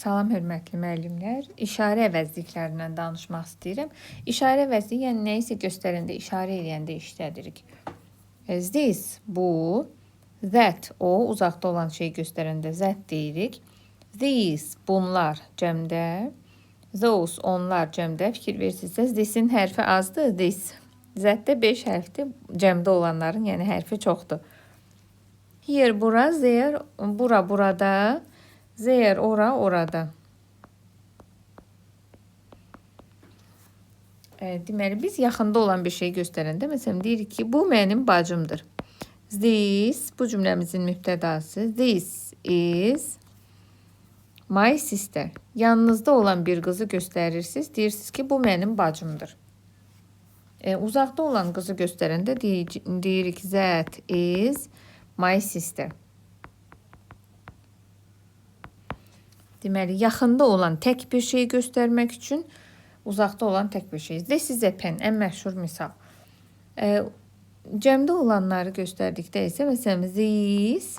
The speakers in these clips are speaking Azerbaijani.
Salam hörmətli müəllimlər. İşarə əvəzliklərindən danışmaq istəyirəm. İşarə əvəzliyi, yəni nəyisə göstərəndə, işarə edəndə işlədirik. This, bu, that, o, uzaqda olan şeyi göstərəndə that deyirik. These, bunlar cəmdə. Those, onlar cəmdə. Fikir versinizsə, this'in hərfi azdır, this. That-də 5 hərfdir, cəmdə olanların, yəni hərfi çoxdur. Here, bura, there, bura, burada. There, ora, orada. Deməli, biz yaxında olan bir şey göstərəndə, məsələn, deyirik ki, bu mənim bacımdır. This, bu cümləmizin mübtədası. This is my sister. Yanınızda olan bir qızı göstərirsiniz, deyirsiniz ki, bu mənim bacımdır. Uzaqda olan qızı göstərəndə deyirik, that is my sister. Deməli, yaxında olan tək bir şeyi göstərmək üçün uzaqda olan tək bir şey. This is a pen, ən məşhur misal. Cəmdə olanları göstərdikdə isə, məsələn, these,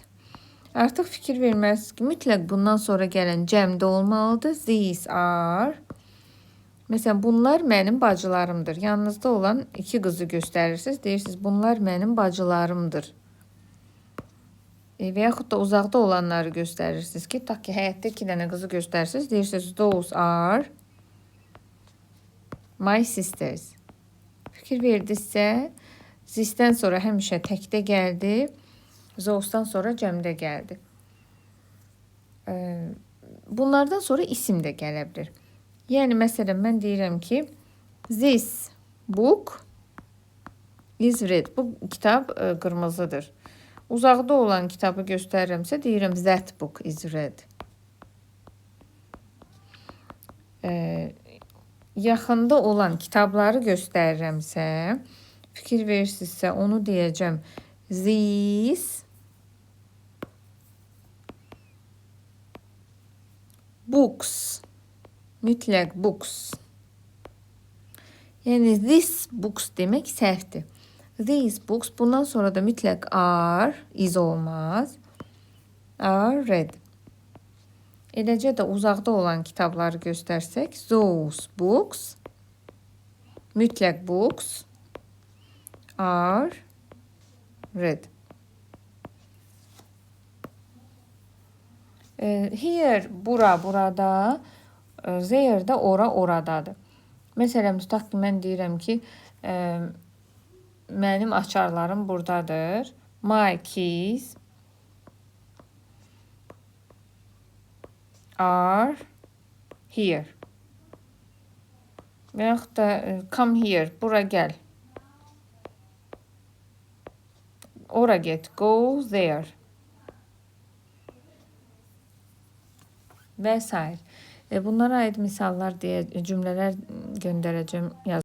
artıq fikir verməlisiniz ki, mütləq bundan sonra gələn cəmdə olmalıdır. These are, məsələn, bunlar mənim bacılarımdır. Yanınızda olan iki qızı göstərirsiniz, deyirsiniz, bunlar mənim bacılarımdır. Və yaxud da uzaqda olanları göstərirsiniz ki, tak ki, həyətdə 2 dənə qızı göstərirsiniz, deyirsiniz, those are my sisters. Fikir verdinizsə, this'dən sonra həmişə təkdə gəldi, those'dan sonra cəmdə gəldi. Bunlardan sonra isim də gələ bilər. Yəni, məsələn, mən deyirəm ki, this book is red. Bu kitab qırmızıdır. Uzaqda olan kitabı göstərirəmsə, deyirəm, that book is red. Yaxında olan kitabları göstərirəmsə, fikir verirsinizsə, onu deyəcəm, these books, mütləq books. Yəni, this books demək səhvdir. These books, bundan sonra da mütləq are, is olmaz, are red. Eləcə də uzaqda olan kitabları göstərsək, those books, mütləq books, are red. Here, bura, burada, there də ora, oradadır. Məsələn, tutaq ki, mən deyirəm ki, mənim açarlarım buradadır. My keys are here. Və yaxud da come here, bura gəl. Ora get, go there. Və s. Bunlara aid misallar deyə cümlələr göndərəcəm.